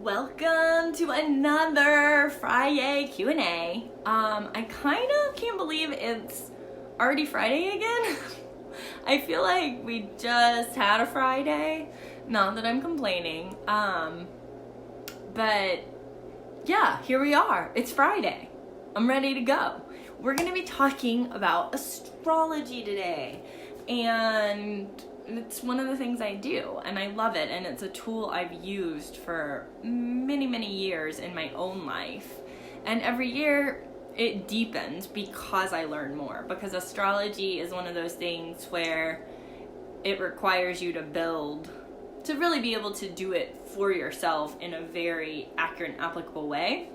Welcome to another FriYay Q&A. I kind of can't believe it's already Friday again. I feel like we just had a Friday. Not that I'm complaining. But yeah, here we are. It's Friday. I'm ready to go. We're going to be talking about astrology today. And it's one of the things I do, and I love it, and it's a tool I've used for many years in my own life. And every year it deepens because I learn more, because astrology is one of those things where it requires you to build, to really be able to do it for yourself in a very accurate and applicable way.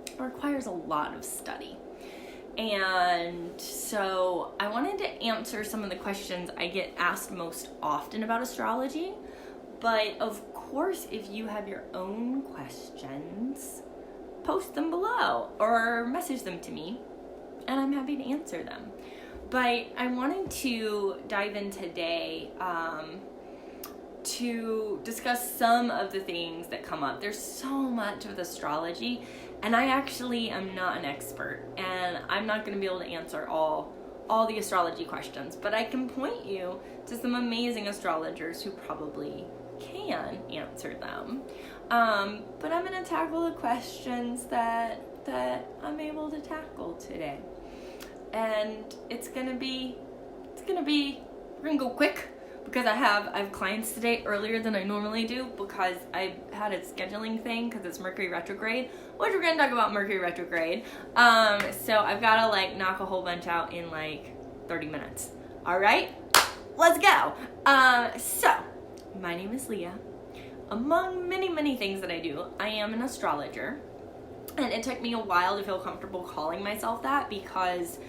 It requires a lot of study. And so I wanted to answer some of the questions I get asked most often about astrology. But of course, if you have your own questions, post them below or message them to me, and I'm happy to answer them. But I wanted to dive in today to discuss some of the things that come up. There's so much with astrology, and I actually am not an expert, and I'm not going to be able to answer all the astrology questions, but I can point you to some amazing astrologers who probably can answer them. But I'm going to tackle the questions that I'm able to tackle today. And we're going to go quick, because I have clients today earlier than I normally do, because I had a scheduling thing because it's Mercury Retrograde, which we're going to talk about Mercury Retrograde. So I've got to knock a whole bunch out in 30 minutes. All right, let's go. So my name is Leah. Among many things that I do, I am an astrologer, and it took me a while to feel comfortable calling myself that, because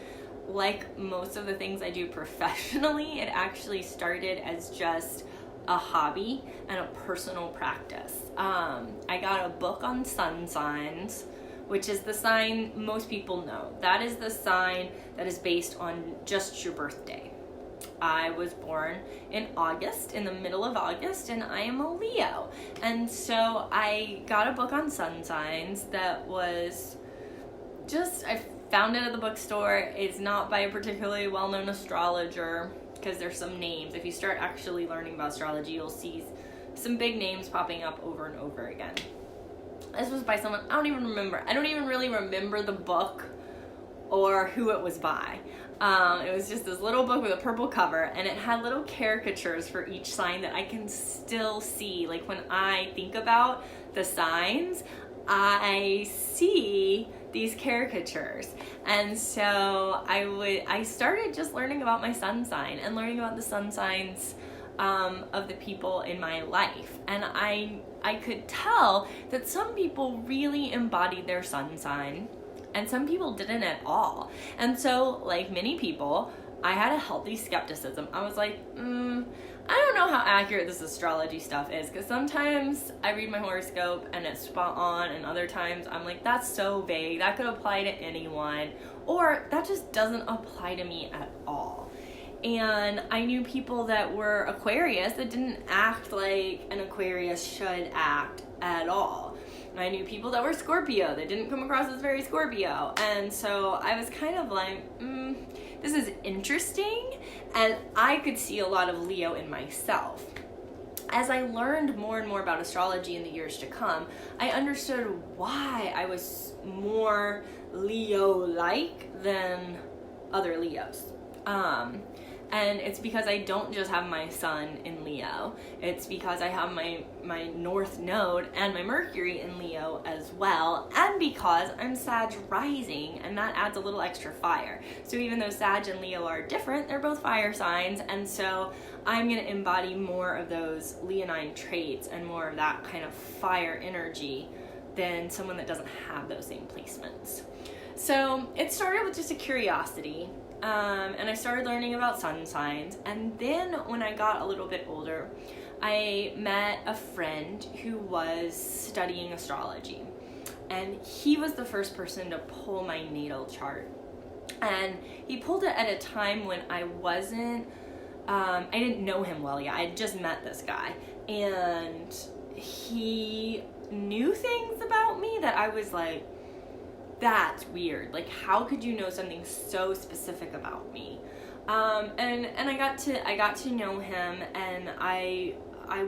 like most of the things I do professionally, it actually started as just a hobby and a personal practice. I got a book on sun signs, which is the sign most people know. That is the sign that is based on just your birthday. I was born in August, in the middle of August, and I am a Leo. And so I got a book on sun signs that was just, I found it at the bookstore. It's not by a particularly well-known astrologer, because there's some names. If you start actually learning about astrology, you'll see some big names popping up over and over again. This was by someone, I don't even really remember the book or who it was by. It was just this little book with a purple cover, and it had little caricatures for each sign that I can still see. Like when I think about the signs, I see these caricatures. And so I started just learning about my sun sign and learning about the sun signs of the people in my life. And I could tell that some people really embodied their sun sign and some people didn't at all. And so, like many people, I had a healthy skepticism. I was like, I don't know how accurate this astrology stuff is, because sometimes I read my horoscope and it's spot on, and other times I'm like, that's so vague, that could apply to anyone, or that just doesn't apply to me at all. And I knew people that were Aquarius that didn't act like an Aquarius should act at all. I knew people that were Scorpio that didn't come across as very Scorpio. And so I was kind of like, this is interesting. And I could see a lot of Leo in myself. As I learned more and more about astrology in the years to come, I understood why I was more Leo-like than other Leos. And it's because I don't just have my sun in Leo. It's because I have my North Node and my Mercury in Leo as well. And because I'm Sag rising, and that adds a little extra fire. So even though Sag and Leo are different, they're both fire signs. And so I'm going to embody more of those Leonine traits and more of that kind of fire energy than someone that doesn't have those same placements. So it started with just a curiosity. And I started learning about sun signs. And then when I got a little bit older, I met a friend who was studying astrology. And he was the first person to pull my natal chart. And he pulled it at a time when I didn't know him well yet. I had just met this guy. And he knew things about me that I was like, that's weird. Like, how could you know something so specific about me? And I got to know him, and I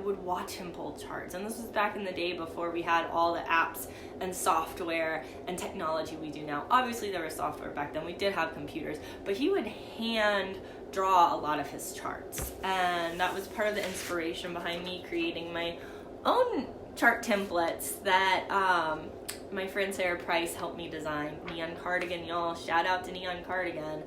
would watch him pull charts. And this was back in the day before we had all the apps and software and technology we do now. Obviously there was software back then. We did have computers, but he would hand draw a lot of his charts. And that was part of the inspiration behind me creating my own chart templates that my friend Sarah Price helped me design. Neon Cardigan, y'all. Shout out to Neon Cardigan.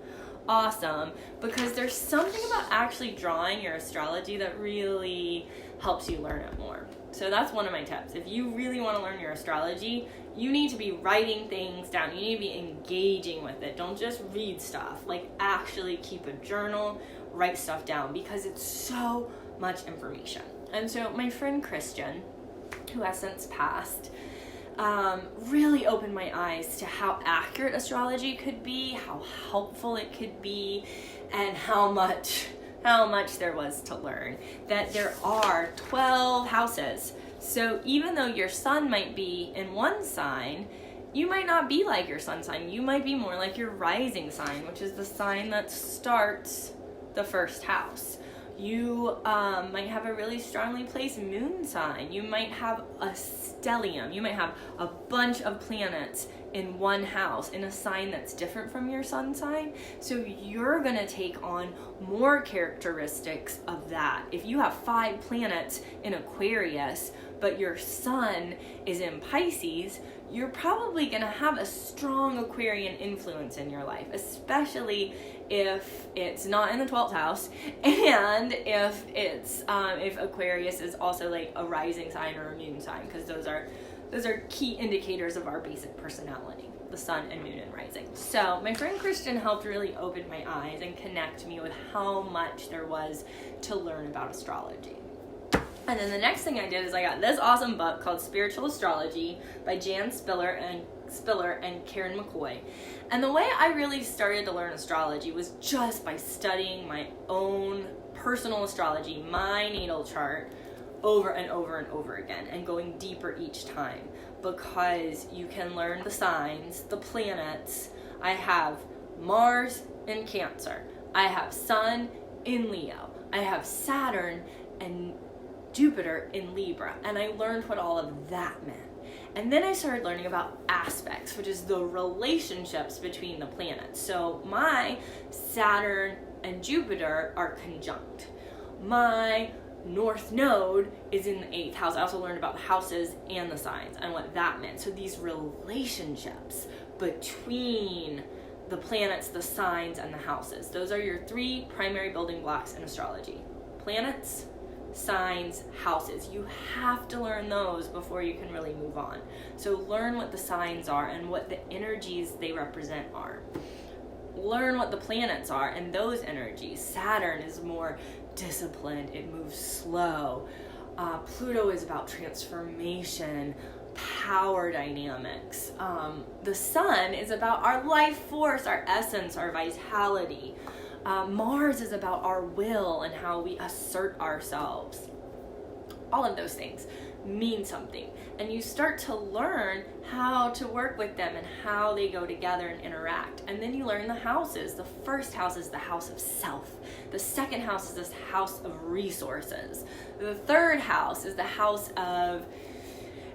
Awesome, because there's something about actually drawing your astrology that really helps you learn it more. So that's one of my tips. If you really want to learn your astrology, you need to be writing things down. You need to be engaging with it. Don't just read stuff. Like, actually keep a journal, write stuff down, because it's so much information. And so my friend Christian, who has since passed, really opened my eyes to how accurate astrology could be, how helpful it could be, and how much there was to learn. That there are 12 houses. So even though your sun might be in one sign, you might not be like your sun sign. You might be more like your rising sign, which is the sign that starts the first house. You might have a really strongly placed moon sign. You might have a stellium. You might have a bunch of planets in one house in a sign that's different from your sun sign. So you're gonna take on more characteristics of that. If you have 5 planets in Aquarius, but your sun is in Pisces, you're probably gonna have a strong Aquarian influence in your life, especially if it's not in the 12th house, and if it's if Aquarius is also like a rising sign or a moon sign, because those are key indicators of our basic personality, the sun and moon and rising. So my friend Christian helped really open my eyes and connect me with how much there was to learn about astrology. And then the next thing I did is I got this awesome book called Spiritual Astrology by Jan Spiller and Karen McCoy. And the way I really started to learn astrology was just by studying my own personal astrology, my natal chart, over and over and over again, and going deeper each time, because you can learn the signs, the planets. I have Mars in Cancer. I have Sun in Leo. I have Saturn and Jupiter in Libra, and I learned what all of that meant. And then I started learning about aspects, which is the relationships between the planets. So my Saturn and Jupiter are conjunct. My North Node is in the 8th house. I also learned about the houses and the signs and what that meant. So these relationships between the planets, the signs, and the houses. Those are your 3 primary building blocks in astrology. Planets, signs, houses. You have to learn those before you can really move on. So learn what the signs are and what the energies they represent are. Learn what the planets are and those energies. Saturn is more disciplined. It moves slow. Pluto is about transformation, power dynamics. The sun is about our life force, our essence, our vitality. Mars is about our will and how we assert ourselves. All of those things mean something. And you start to learn how to work with them and how they go together and interact. And then you learn the houses. The first house is the house of self. The second house is this house of resources. The third house is the house of...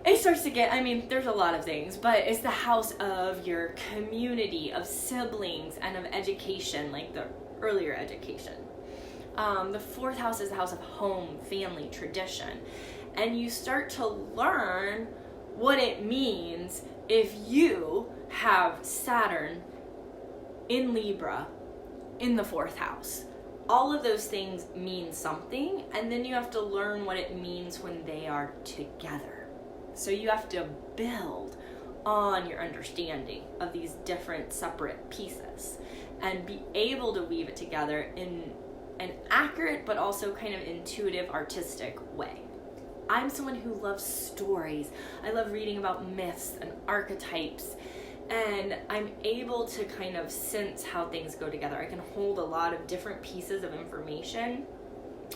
It starts to get, there's a lot of things, but it's the house of your community, of siblings, and of education, like the earlier education. The 4th house is the house of home, family, tradition. And you start to learn what it means if you have Saturn in Libra in the 4th house. All of those things mean something, and then you have to learn what it means when they are together. So you have to build on your understanding of these different separate pieces and be able to weave it together in an accurate but also kind of intuitive, artistic way. I'm someone who loves stories. I love reading about myths and archetypes, and I'm able to kind of sense how things go together. I can hold a lot of different pieces of information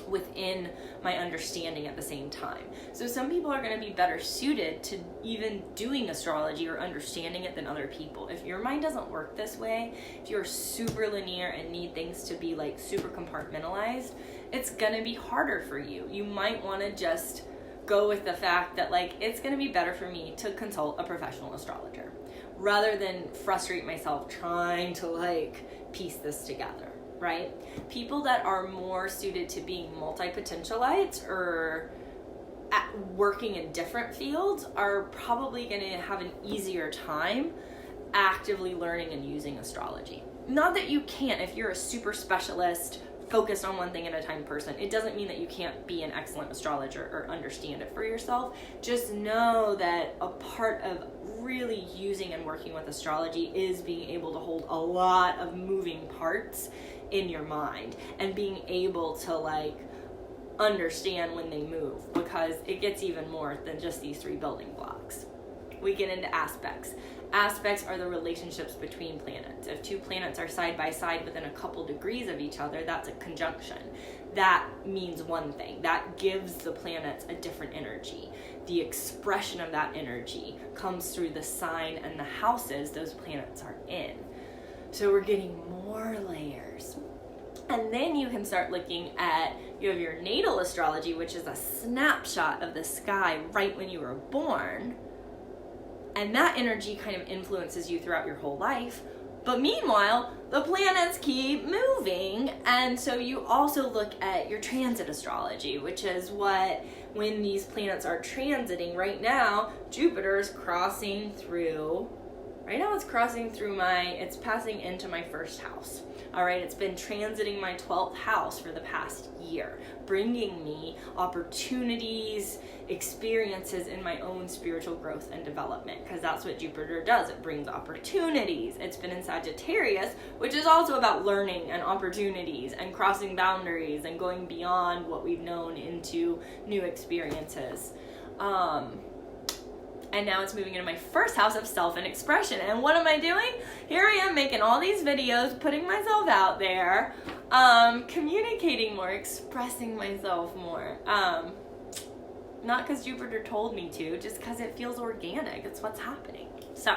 within my understanding at the same time. So some people are going to be better suited to even doing astrology or understanding it than other people. If your mind doesn't work this way, if you're super linear and need things to be like super compartmentalized, it's going to be harder for you. You might want to just go with the fact that like it's going to be better for me to consult a professional astrologer rather than frustrate myself trying to like piece this together. Right? People that are more suited to being multi-potentialites or working in different fields are probably going to have an easier time actively learning and using astrology. Not that you can't, if you're a super specialist, focused on one thing at a time person, it doesn't mean that you can't be an excellent astrologer or understand it for yourself. Just know that a part of really using and working with astrology is being able to hold a lot of moving parts in your mind and being able to like understand when they move, because it gets even more than just these 3 building blocks. We get into aspects. Aspects are the relationships between planets. If 2 planets are side by side within a couple degrees of each other, that's a conjunction. That means one thing. That gives the planets a different energy. The expression of that energy comes through the sign and the houses those planets are in. So we're getting more layers. And then you can start looking at, you have your natal astrology, which is a snapshot of the sky right when you were born. And that energy kind of influences you throughout your whole life. But meanwhile, the planets keep moving. And so you also look at your transit astrology, which is what, when these planets are transiting right now, Jupiter is crossing through. Right now it's crossing through it's passing into my 1st house. All right, it's been transiting my 12th house for the past year, bringing me opportunities, experiences in my own spiritual growth and development, because that's what Jupiter does. It brings opportunities. It's been in Sagittarius, which is also about learning and opportunities and crossing boundaries and going beyond what we've known into new experiences. And now it's moving into my 1st house of self and expression. And what am I doing? Here I am making all these videos, putting myself out there, communicating more, expressing myself more. Not because Jupiter told me to, just because it feels organic. It's what's happening. So,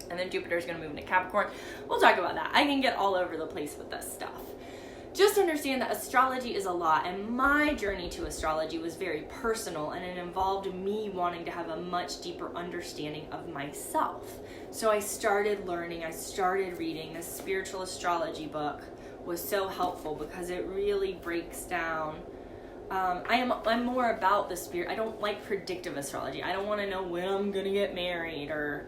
and then Jupiter's going to move into Capricorn. We'll talk about that. I can get all over the place with this stuff. Just understand that astrology is a lot, and my journey to astrology was very personal, and it involved me wanting to have a much deeper understanding of myself. So I started learning, I started reading. This spiritual astrology book was so helpful because it really breaks down. I'm more about the spirit. I don't like predictive astrology. I don't want to know when I'm going to get married or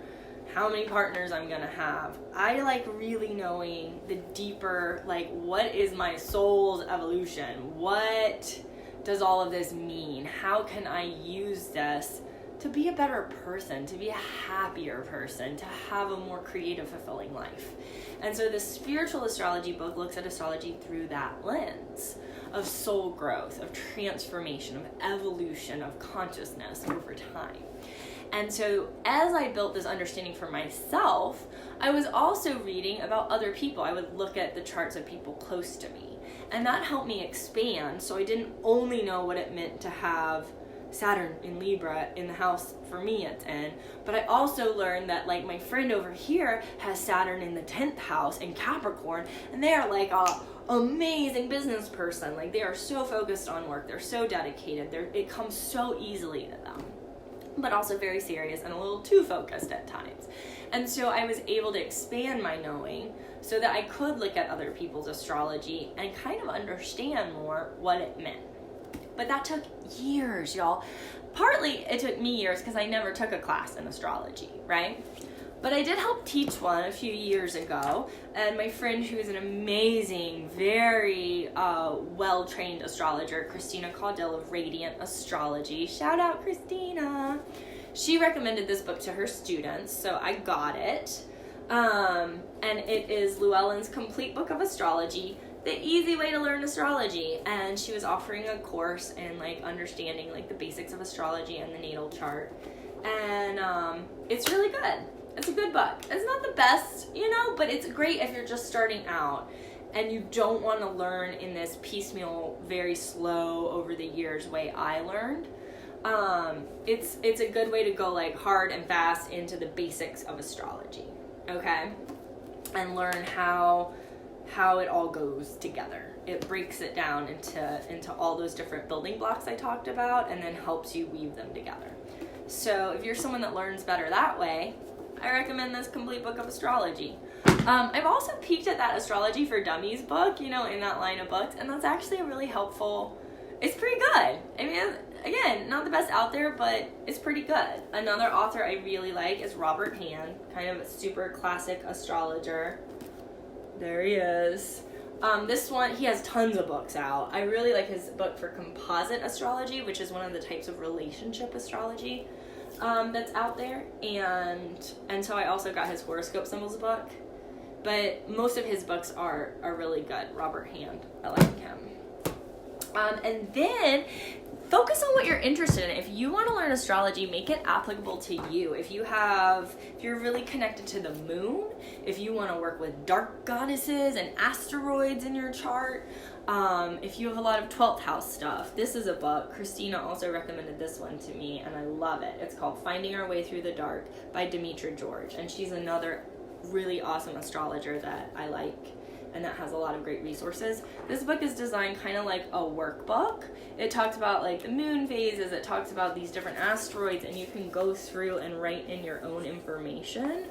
how many partners I'm gonna have. I like really knowing the deeper, like, what is my soul's evolution? What does all of this mean? How can I use this to be a better person, to be a happier person, to have a more creative, fulfilling life? And so the spiritual astrology book looks at astrology through that lens of soul growth, of transformation, of evolution, of consciousness over time. And so as I built this understanding for myself, I was also reading about other people. I would look at the charts of people close to me. And that helped me expand, so I didn't only know what it meant to have Saturn in Libra in the house for me it's in, but I also learned that like my friend over here has Saturn in the 10th house in Capricorn, and they are like a amazing business person. Like they are so focused on work, they're so dedicated, it comes so easily to them, but also very serious and a little too focused at times. And so I was able to expand my knowing so that I could look at other people's astrology and kind of understand more what it meant. But that took years, y'all. Partly it took me years because I never took a class in astrology, right? But I did help teach one a few years ago, and my friend, who is an amazing, very well-trained astrologer, Christina Caudill of Radiant Astrology, shout out Christina, she recommended this book to her students, so I got it. And it is Llewellyn's Complete Book of Astrology, the easy way to learn astrology. And she was offering a course in like understanding like the basics of astrology and the natal chart. And it's really good. It's a good book. It's not the best, but it's great if you're just starting out. and you don't want to learn in this piecemeal, very slow over the years way I learned, it's a good way to go like hard and fast into the basics of astrology, okay? And learn how it all goes together. It breaks it down into all those different building blocks I talked about, and then helps you weave them together. So if you're someone that learns better that way, I recommend this complete book of astrology. I've also peeked at that Astrology for Dummies book, in that line of books, and that's actually a really helpful, it's pretty good. I mean, again, not the best out there, but it's pretty good. Another author I really like is Robert Hand, kind of a super classic astrologer. There he is. This one, he has tons of books out. I really like his book for composite astrology, which is one of the types of relationship astrology that's out there. And so I also got his horoscope symbols book. But most of his books are really good. Robert Hand, I like him. And then focus on what you're interested in. If you want to learn astrology, make it applicable to you. If you're really connected to the moon, if you want to work with dark goddesses and asteroids in your chart, if you have a lot of 12th house stuff, this is a book. Christina also recommended this one to me, and I love it. It's called Finding Our Way Through the Dark by Demetra George, and she's another really awesome astrologer that I like, and that has a lot of great resources. This book is designed kind of like a workbook. It talks about like the moon phases, it talks about these different asteroids, and you can go through and write in your own information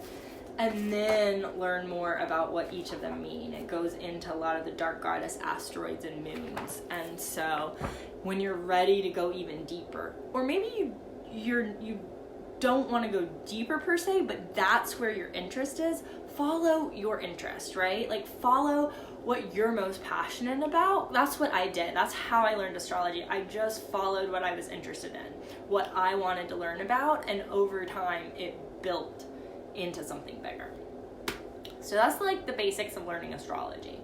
and then learn more about what each of them mean. It goes into a lot of the dark goddess asteroids and moons. And so when you're ready to go even deeper, or maybe you don't want to go deeper per se, but that's where your interest is, follow your interest, right? Like follow what you're most passionate about. That's what I did. That's how I learned astrology. I just followed what I was interested in, what I wanted to learn about, and over time it built into something bigger. So that's like the basics of learning astrology,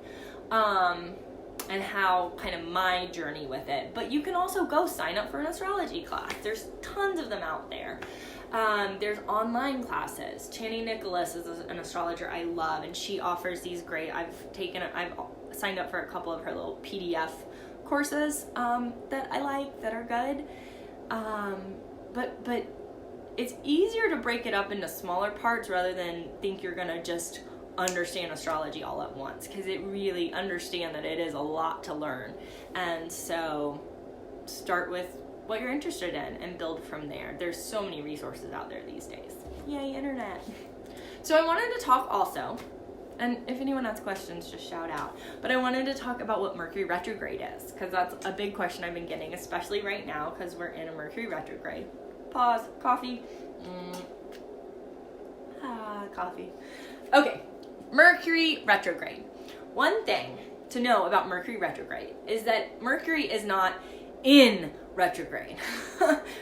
and how kind of my journey with it. But you can also go sign up for an astrology class. There's tons of them out there. There's online classes. Chani Nicholas is an astrologer I love, and she offers these great, I've signed up for a couple of her little PDF courses that I like, that are good. But it's easier to break it up into smaller parts rather than think you're gonna just understand astrology all at once, because it really, understand that it is a lot to learn. And so start with what you're interested in and build from there. There's so many resources out there these days. Yay, internet. So I wanted to talk also, and if anyone has questions, just shout out. But I wanted to talk about what Mercury Retrograde is, because that's a big question I've been getting, especially right now, because we're in a Mercury Retrograde. Pause, coffee. Coffee. Okay, Mercury Retrograde. One thing to know about Mercury Retrograde is that Mercury is not in retrograde.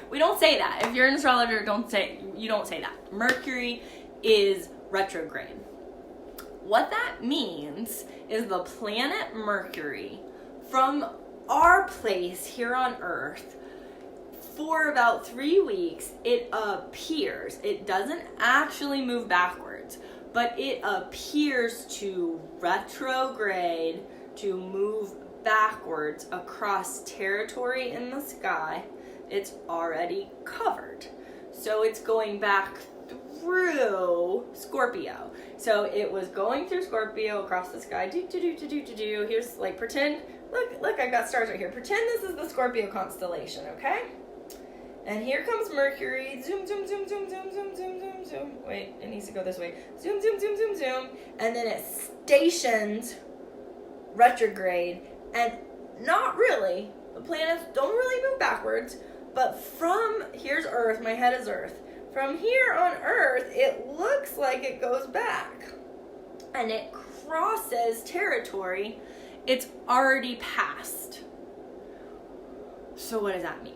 We don't say that. If you're an astrologer, you don't say that. Mercury is retrograde. What that means is the planet Mercury, from our place here on Earth, for about 3 weeks, it appears, it doesn't actually move backwards, but it appears to retrograde, to move backwards across territory in the sky it's already covered. So it's going back through Scorpio. So it was going through Scorpio across the sky. Here's like, pretend, look, I got stars right here. Pretend this is the Scorpio constellation, okay? And here comes Mercury. Zoom, zoom, zoom, zoom, zoom, zoom, zoom, zoom, zoom. Wait, it needs to go this way. Zoom, zoom, zoom, zoom, zoom. And then it stations retrograde. And not really. The planets don't really move backwards. But from, here's Earth. My head is Earth. From here on Earth, it looks like it goes back. And it crosses territory it's already passed. So what does that mean?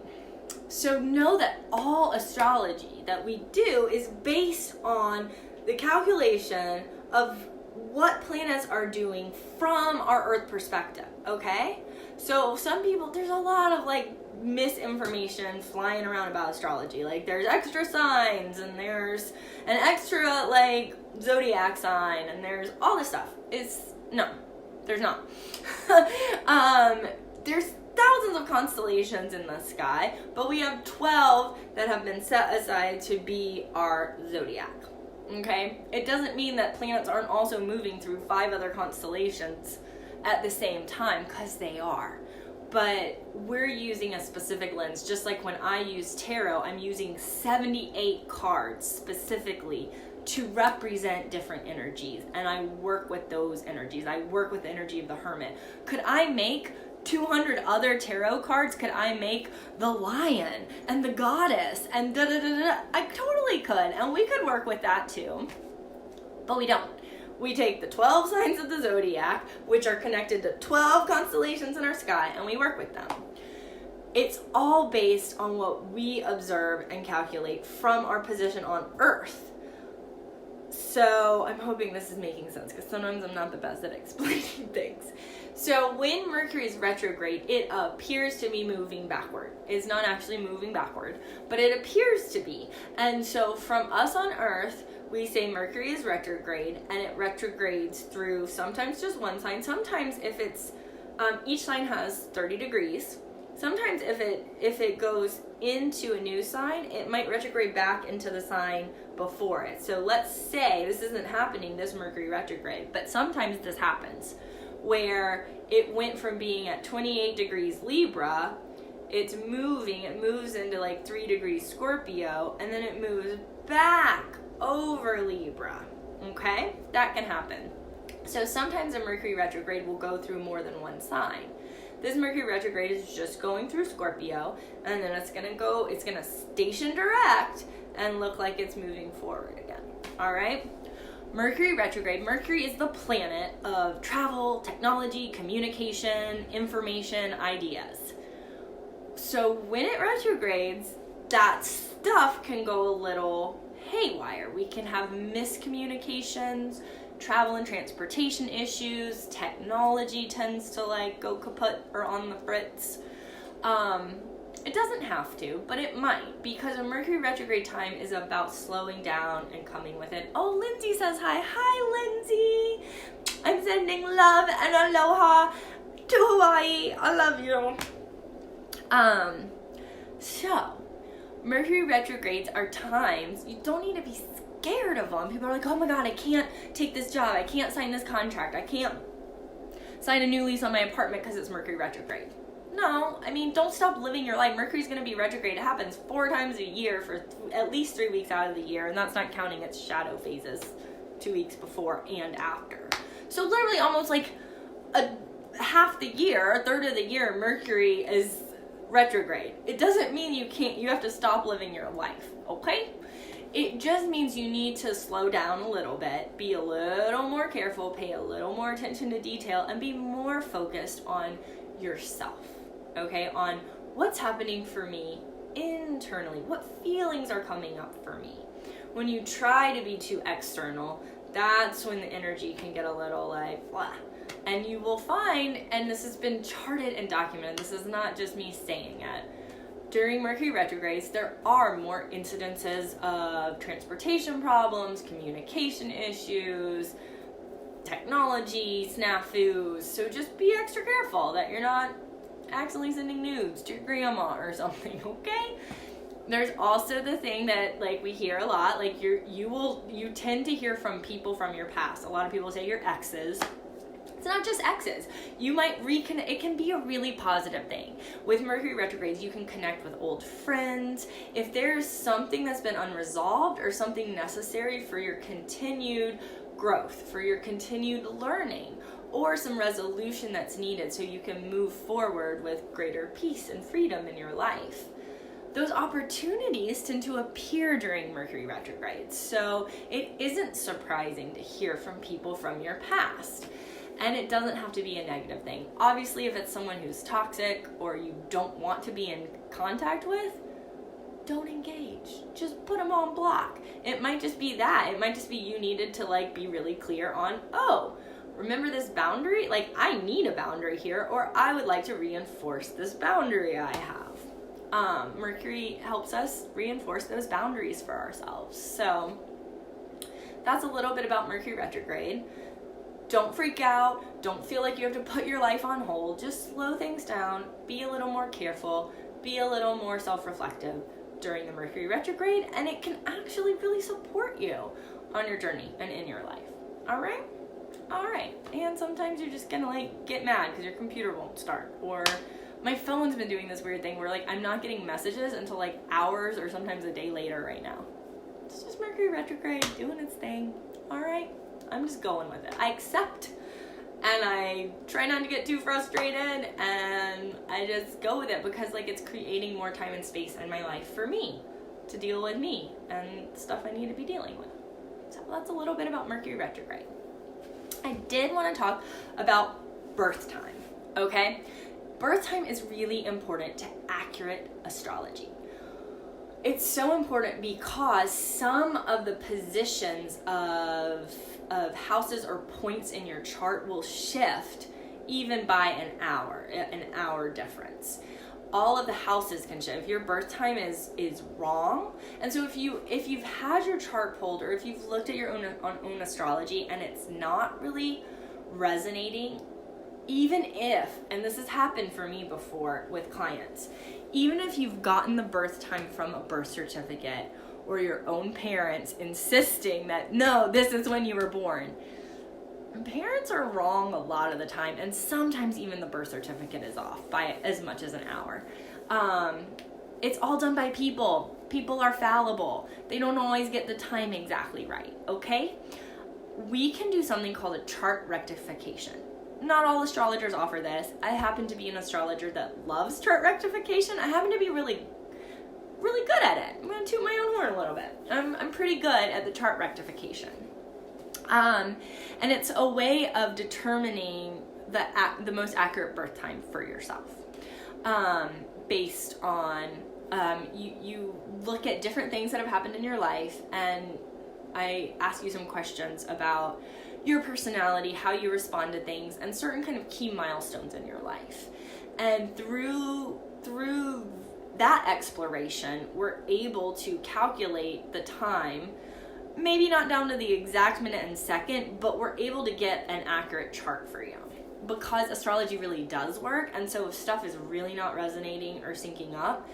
So know that all astrology that we do is based on the calculation of what planets are doing from our Earth perspective, okay? So some people, there's a lot of like misinformation flying around about astrology. Like there's extra signs and there's an extra like zodiac sign and there's all this stuff. No, There's not. There's thousands of constellations in the sky, but we have 12 that have been set aside to be our zodiac. Okay? It doesn't mean that planets aren't also moving through 5 other constellations at the same time, because they are. But we're using a specific lens. Just like when I use tarot, I'm using 78 cards specifically to represent different energies, and I work with those energies. I work with the energy of the Hermit. Could I make 200 other tarot cards? Could I make the Lion and the Goddess and da da da da? I totally could, and we could work with that too, but we don't. We take the 12 signs of the zodiac, which are connected to 12 constellations in our sky, and we work with them. It's all based on what we observe and calculate from our position on Earth. So I'm hoping this is making sense, because sometimes I'm not the best at explaining things. So when Mercury is retrograde, it appears to be moving backward. It's not actually moving backward, but it appears to be. And so from us on Earth, we say Mercury is retrograde, and it retrogrades through sometimes just one sign. Sometimes if it's, each sign has 30 degrees. Sometimes if it goes into a new sign, it might retrograde back into the sign before it. So let's say this isn't happening, this Mercury retrograde, but sometimes this happens where it went from being at 28 degrees Libra, it moves into like 3 degrees Scorpio, and then it moves back over Libra. Okay? That can happen. So sometimes a Mercury retrograde will go through more than one sign. This Mercury retrograde is just going through Scorpio, and then it's gonna station direct and look like it's moving forward again. All right? Mercury retrograde. Mercury is the planet of travel, technology, communication, information, ideas. So when it retrogrades, that stuff can go a little haywire. We can have miscommunications, travel and transportation issues, technology tends to like go kaput or on the fritz. It doesn't have to, but it might, because a Mercury retrograde time is about slowing down and coming with it. Oh, Lindsay says hi. Hi, Lindsay. I'm sending love and aloha to Hawaii. I love you. So Mercury retrogrades are times you don't need to be scared of them. People are like, oh my God, I can't take this job. I can't sign this contract. I can't sign a new lease on my apartment because it's Mercury retrograde. No, I mean, don't stop living your life. Mercury's going to be retrograde. It happens 4 times a year for at least 3 weeks out of the year, and that's not counting its shadow phases 2 weeks before and after. So literally almost like half the year, a third of the year, Mercury is retrograde. It doesn't mean you have to stop living your life, okay? It just means you need to slow down a little bit, be a little more careful, pay a little more attention to detail, and be more focused on yourself, okay? On what's happening for me internally, what feelings are coming up for me. When you try to be too external, that's when the energy can get a little like, blah. And you will find, and this has been charted and documented, this is not just me saying it, during Mercury retrogrades, there are more incidences of transportation problems, communication issues, technology, snafus. So just be extra careful that you're not accidentally sending nudes to your grandma or something, okay? There's also the thing that like we hear a lot, like you tend to hear from people from your past. A lot of people say your exes. It's not just exes. You might reconnect. It can be a really positive thing. With Mercury retrogrades, you can connect with old friends. If there's something that's been unresolved or something necessary for your continued growth, for your continued learning, or some resolution that's needed so you can move forward with greater peace and freedom in your life, those opportunities tend to appear during Mercury retrograde. So it isn't surprising to hear from people from your past. And it doesn't have to be a negative thing. Obviously, if it's someone who's toxic or you don't want to be in contact with, don't engage. Just put them on block. It might just be that. It might just be you needed to like be really clear on, oh, remember this boundary? Like, I need a boundary here, or I would like to reinforce this boundary I have. Mercury helps us reinforce those boundaries for ourselves. So that's a little bit about Mercury retrograde. Don't freak out. Don't feel like you have to put your life on hold. Just slow things down. Be a little more careful. Be a little more self-reflective during the Mercury retrograde, and it can actually really support you on your journey and in your life. All right? All right. And sometimes you're just gonna like get mad because your computer won't start, or my phone's been doing this weird thing where like I'm not getting messages until like hours or sometimes a day later right now. It's just Mercury retrograde doing its thing. All right? I'm just going with it. I accept, and I try not to get too frustrated, and I just go with it because like it's creating more time and space in my life for me to deal with me and stuff I need to be dealing with. So that's a little bit about Mercury retrograde. I did want to talk about birth time, okay? Birth time is really important to accurate astrology. It's so important because some of the positions of houses or points in your chart will shift even by an hour difference. All of the houses can shift. If your birth time is wrong, and so if you've had your chart pulled, or if you've looked at your own astrology and it's not really resonating, even if, and this has happened for me before with clients, even if you've gotten the birth time from a birth certificate or your own parents insisting that, no, this is when you were born, parents are wrong a lot of the time, and sometimes even the birth certificate is off by as much as an hour. It's all done by people. People are fallible. They don't always get the time exactly right, okay? We can do something called a chart rectification. Not all astrologers offer this. I happen to be an astrologer that loves chart rectification. I happen to be really good at it. I'm going to toot my own horn a little bit. I'm pretty good at the chart rectification. And it's a way of determining the most accurate birth time for yourself. Based on, you look at different things that have happened in your life, and I ask you some questions about your personality, how you respond to things, and certain kind of key milestones in your life. And through that exploration, we're able to calculate the time, maybe not down to the exact minute and second, but we're able to get an accurate chart for you. Because astrology really does work, and so if stuff is really not resonating or syncing up,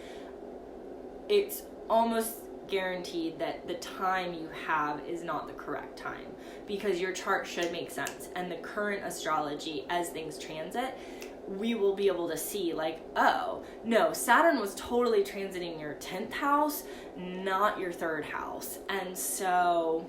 it's almost guaranteed that the time you have is not the correct time, because your chart should make sense. And the current astrology, as things transit, we will be able to see like, oh, no, Saturn was totally transiting your 10th house, not your 3rd house. And so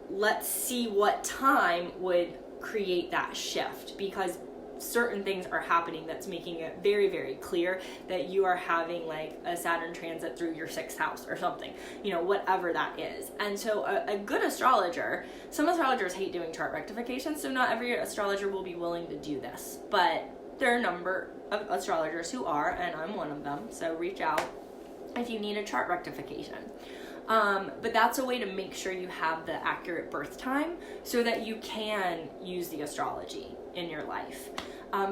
let's see what time would create that shift, because certain things are happening that's making it very, very clear that you are having like a Saturn transit through your 6th house or something, whatever that is. And so a good astrologer, some astrologers hate doing chart rectification, so not every astrologer will be willing to do this, but there are a number of astrologers who are, and I'm one of them, so reach out if you need a chart rectification. But that's a way to make sure you have the accurate birth time so that you can use the astrology in your life.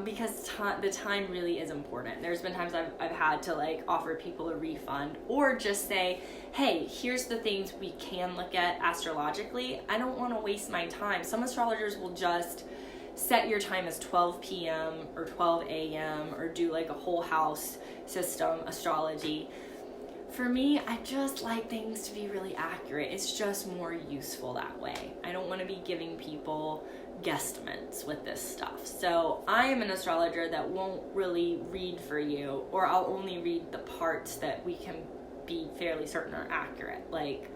Because the time really is important. There's been times I've had to like offer people a refund, or just say, hey, here's the things we can look at astrologically. I don't want to waste my time. Some astrologers will just set your time as 12 p.m. or 12 a.m. or do like a whole house system astrology. For me, I just like things to be really accurate. It's just more useful that way. I don't want to be giving people guesstimates with this stuff. So I am an astrologer that won't really read for you, or I'll only read the parts that we can be fairly certain are accurate. Like,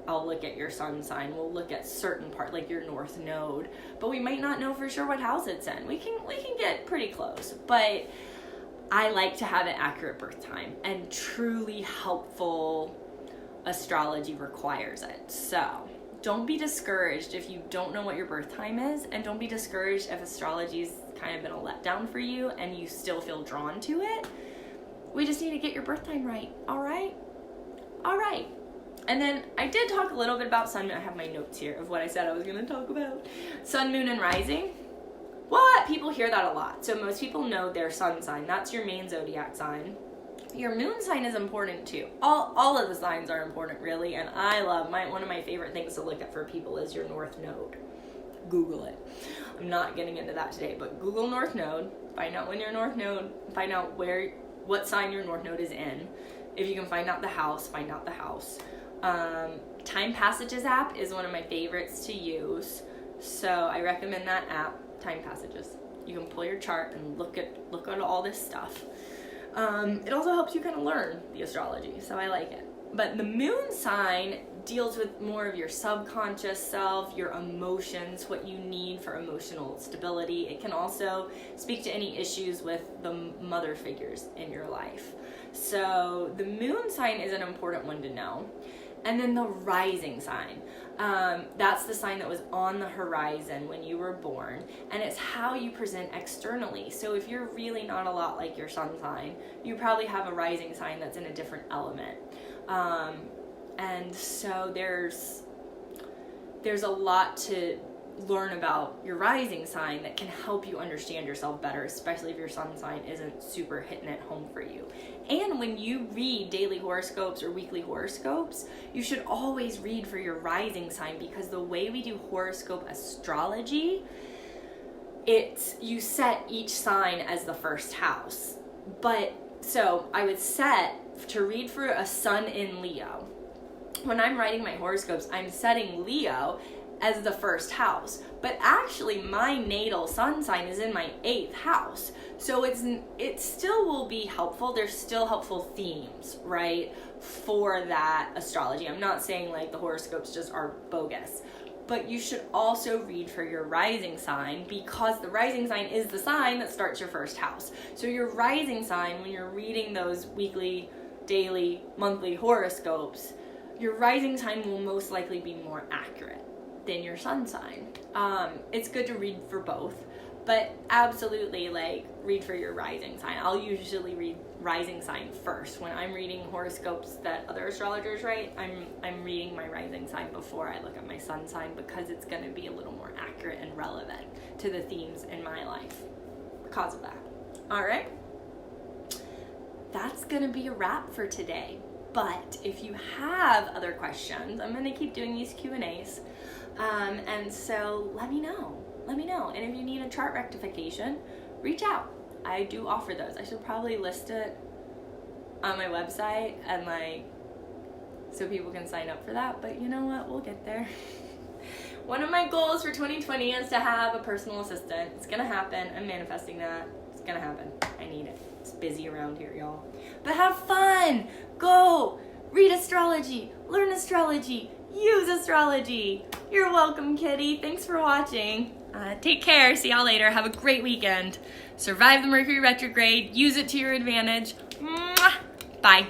I'll look at your sun sign, we'll look at certain part, like your north node, but we might not know for sure what house it's in. We can get pretty close, but I like to have an accurate birth time, and truly helpful astrology requires it. So don't be discouraged if you don't know what your birth time is, and don't be discouraged if astrology's kind of been a letdown for you and you still feel drawn to it. We just need to get your birth time right, all right? All right. And then I did talk a little bit about sun, I have my notes here of what I said I was going to talk about. Sun, moon, and rising. What? People hear that a lot. So most people know their sun sign. That's your main zodiac sign. Your moon sign is important too. All of the signs are important really, and I love one of my favorite things to look at for people is your north node. Google it. I'm not getting into that today, but Google North Node, find out when your North Node, find out what sign your North Node is in. If you can find out the house, find out the house. Time Passages app is one of my favorites to use, so I recommend that app, Time Passages. You can pull your chart and look at all this stuff. It also helps you kind of learn the astrology, so I like it. But the moon sign deals with more of your subconscious self, your emotions, what you need for emotional stability. It can also speak to any issues with the mother figures in your life. So the moon sign is an important one to know. And then the rising sign. That's the sign that was on the horizon when you were born, and it's how you present externally. So if you're really not a lot like your sun sign, you probably have a rising sign that's in a different element. And so there's a lot to learn about your rising sign that can help you understand yourself better, especially if your sun sign isn't super hitting it home for you. And when you read daily horoscopes or weekly horoscopes, you should always read for your rising sign, because the way we do horoscope astrology, you set each sign as the first house. But so I would set to read for a sun in Leo. When I'm writing my horoscopes, I'm setting Leo as the first house, but actually my natal sun sign is in my 8th house, so it still will be helpful. There's still helpful themes, right, for that astrology. I'm not saying like the horoscopes just are bogus, but you should also read for your rising sign, because the rising sign is the sign that starts your first house. So your rising sign, when you're reading those weekly, daily, monthly horoscopes, your rising sign will most likely be more accurate than your sun sign. It's good to read for both, but absolutely read for your rising sign. I'll usually read rising sign first. When I'm reading horoscopes that other astrologers write, I'm reading my rising sign before I look at my sun sign, because it's going to be a little more accurate and relevant to the themes in my life because of that. All right, that's going to be a wrap for today. But if you have other questions, I'm going to keep doing these Q&As. And so let me know. And if you need a chart rectification, reach out. I do offer those. I should probably list it on my website and so people can sign up for that. But you know what? We'll get there. One of my goals for 2020 is to have a personal assistant. It's going to happen. I'm manifesting that. It's going to happen. I need it. It's busy around here, y'all. But have fun. Go read astrology, learn astrology, use astrology. You're welcome, kitty. Thanks for watching. Take care. See y'all later. Have a great weekend. Survive the Mercury retrograde. Use it to your advantage. Mwah! Bye.